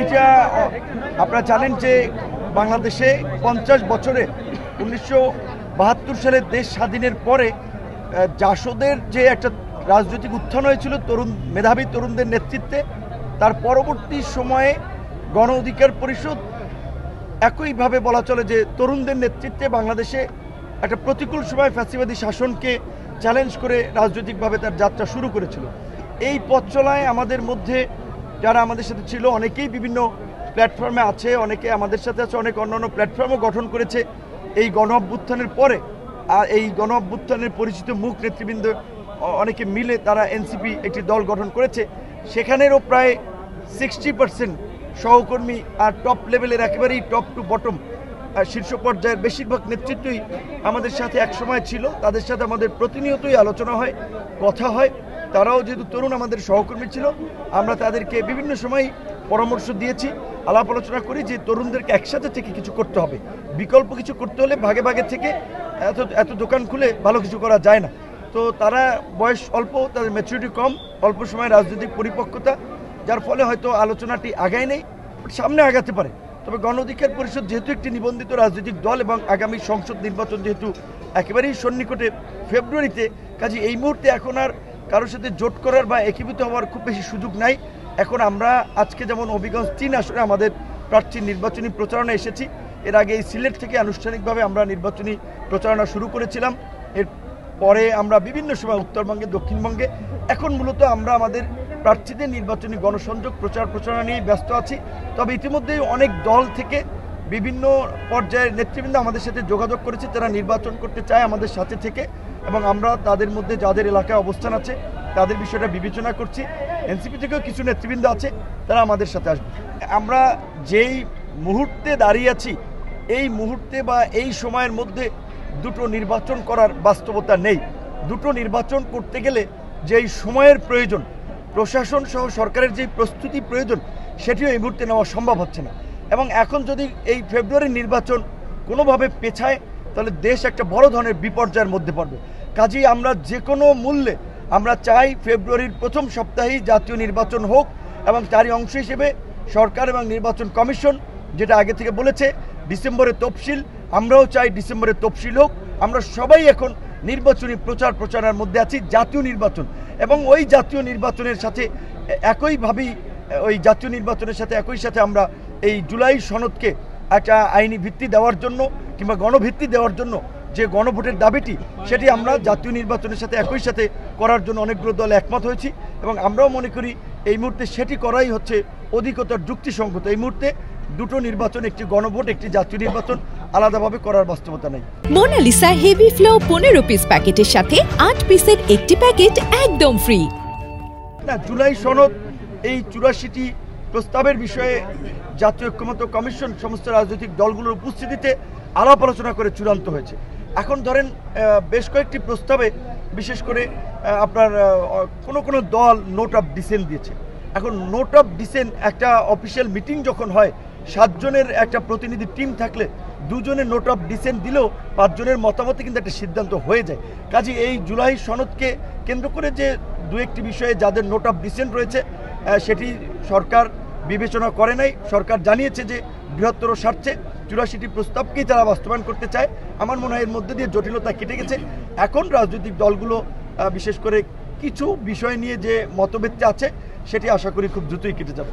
এটা আপনারা জানেন যে বাংলাদেশে 50 বছরে 1972 সালে দেশ স্বাধীনের পরে জাসদের যে একটা রাজনৈতিক উত্থান হয়েছিল মেধাবী তরুণদের নেতৃত্বে, তার পরবর্তী সময়ে গণ অধিকার পরিষদ একইভাবে বলা চলে যে তরুণদের নেতৃত্বে বাংলাদেশে একটা প্রতিকূল সময় ফ্যাসিবাদী শাসনকে চ্যালেঞ্জ করে রাজনৈতিকভাবে তার যাত্রা শুরু করেছিল। এই পথ চলায় আমাদের মধ্যে যারা আমাদের সাথে ছিল অনেকেই বিভিন্ন প্ল্যাটফর্মে আছে, অনেকে আমাদের সাথে আছে, অনেক অন্যান্য প্ল্যাটফর্মও গঠন করেছে এই গণ অভ্যুত্থানের পরে। আর এই গণ অভ্যুত্থানের পরিচিত মুখ নেতৃবৃন্দ অনেকে মিলে তারা এনসিপি একটি দল গঠন করেছে। সেখানেরও প্রায় 60% সহকর্মী আর টপ লেভেলের একেবারেই টপ টু বটম শীর্ষ পর্যায়ের বেশিরভাগ নেতৃত্বই আমাদের সাথে একসময় ছিল। তাদের সাথে আমাদের প্রতিনিয়তই আলোচনা হয়, কথা হয়। তারাও যেহেতু তরুণ আমাদের সহকর্মী ছিল, আমরা তাদেরকে বিভিন্ন সময় পরামর্শ দিয়েছি, আলাপ আলোচনা করি যে তরুণদেরকে একসাথে থেকে কিছু করতে হবে। বিকল্প কিছু করতে হলে ভাগে ভাগে থেকে এত দোকান খুলে ভালো কিছু করা যায় না। তো তারা বয়স অল্প, তাদের ম্যাচুরিটি কম, অল্প সময় রাজনৈতিক পরিপক্কতা, যার ফলে হয়তো আলোচনাটি আগায় নেই, সামনে আগাতে পারে। তবে গণ অধিকার পরিষদ যেহেতু একটি নিবন্ধিত রাজনৈতিক দল এবং আগামী সংসদ নির্বাচন যেহেতু একেবারেই সন্নিকটে ফেব্রুয়ারিতে, কাজে এই মুহূর্তে এখন আর কারোর সাথে জোট করার বা একীভূত হওয়ার খুব বেশি সুযোগ নাই। এখন আমরা আজকে যেমন হবিগঞ্জ 3 আসনে আমাদের প্রার্থীর নির্বাচনী প্রচারণা এসেছি, এর আগে এই সিলেট থেকে আনুষ্ঠানিকভাবে আমরা নির্বাচনী প্রচারণা শুরু করেছিলাম। এর পরে আমরা বিভিন্ন সময় উত্তরবঙ্গে, দক্ষিণবঙ্গে, এখন মূলত আমরা আমাদের প্রার্থীদের নির্বাচনী গণসংযোগ প্রচারণা নিয়ে ব্যস্ত আছি। তবে ইতিমধ্যেই অনেক দল থেকে বিভিন্ন পর্যায়ের নেতৃবৃন্দ আমাদের সাথে যোগাযোগ করেছে, তারা নির্বাচন করতে চায় আমাদের সাথে থেকে, এবং আমরা তাদের মধ্যে যাদের এলাকায় অবস্থান আছে তাদের বিষয়টা বিবেচনা করছি। এনসিপি থেকেও কিছু নেতৃবৃন্দ আছে, তারা আমাদের সাথে আসবে। আমরা যেই মুহূর্তে দাঁড়িয়ে আছি, এই মুহূর্তে বা এই সময়ের মধ্যে দুটো নির্বাচন করার বাস্তবতা নেই। দুটো নির্বাচন করতে গেলে যেই সময়ের প্রয়োজন, প্রশাসন সহ সরকারের যেই প্রস্তুতি প্রয়োজন, সেটিও এই মুহূর্তে নেওয়া সম্ভব হচ্ছে না। এবং এখন যদি এই ফেব্রুয়ারির নির্বাচন কোনোভাবে পেছায়, তাহলে দেশ একটা বড় ধরনের বিপর্যয়ের মধ্যে পড়বে। কাজেই আমরা যে কোনো মূল্যে আমরা চাই ফেব্রুয়ারির প্রথম সপ্তাহেই জাতীয় নির্বাচন হোক, এবং তারই অংশ হিসেবে সরকার এবং নির্বাচন কমিশন যেটা আগে থেকে বলেছে ডিসেম্বরে তফসিল, আমরাও চাই ডিসেম্বরে তফসিল হোক। আমরা সবাই এখন নির্বাচনী প্রচারণার মধ্যে আছি, জাতীয় নির্বাচন, এবং ওই জাতীয় নির্বাচনের সাথে একইভাবেই একই সাথে আমরা এই জুলাই সনদকে একটা আইনি ভিত্তি দেওয়ার জন্য কিংবা গণভিত্তি দেওয়ার জন্য যে গণভোটের দাবিটি, সেটি আমরা জাতীয় নির্বাচনের সাথে একই সাথে করার জন্য অনেকগুলো দল একমত হয়েছি, এবং আমরাও মনে করি এই মুহূর্তে সেটি করাই হচ্ছে অধিকতর যুক্তিসঙ্গত। এই মুহূর্তে দুটো নির্বাচন, একটি গণভোট, একটি জাতীয় নির্বাচন, আলাদাভাবে করার বাস্তবতা নেই। মোনালিসা হেভি ফ্লো 15 পিস প্যাকেটের সাথে 8 পিসের একটি প্যাকেট একদম ফ্রি। না, জুলাই সনদ এই 84টি প্রস্তাবের বিষয়ে জাতীয় ঐক্যমত্য কমিশন সমস্ত রাজনৈতিক দলগুলোর উপস্থিতিতে আলাপ আলোচনা করে চূড়ান্ত হয়েছে। এখন ধরেন বেশ কয়েকটি প্রস্তাবে বিশেষ করে আপনার কোনো দল নোট অফ ডিসেন্ট দিয়েছে। এখন নোট অফ ডিসেন্ট একটা অফিসিয়াল মিটিং যখন হয়, 7 জনের একটা প্রতিনিধি টিম থাকলে 2 জনের নোট অফ ডিসেন্ট দিলেও 5 জনের মতামতে কিন্তু একটা সিদ্ধান্ত হয়ে যায়। কাজে এই জুলাই সনদকে কেন্দ্র করে যে 2-1টি বিষয়ে যাদের নোট অফ ডিসেন্ট রয়েছে, সেটি সরকার বিবেচনা করে নাই। সরকার জানিয়েছে যে বৃহত্তর স্বার্থে 84টি প্রস্তাবকেই তারা বাস্তবায়ন করতে চায়। আমার মনে হয় এর মধ্যে দিয়ে জটিলতা কেটে গেছে। এখন রাজনৈতিক দলগুলো বিশেষ করে কিছু বিষয় নিয়ে যে মতভেদটা আছে, সেটি আশা করি খুব দ্রুতই কেটে যাবে।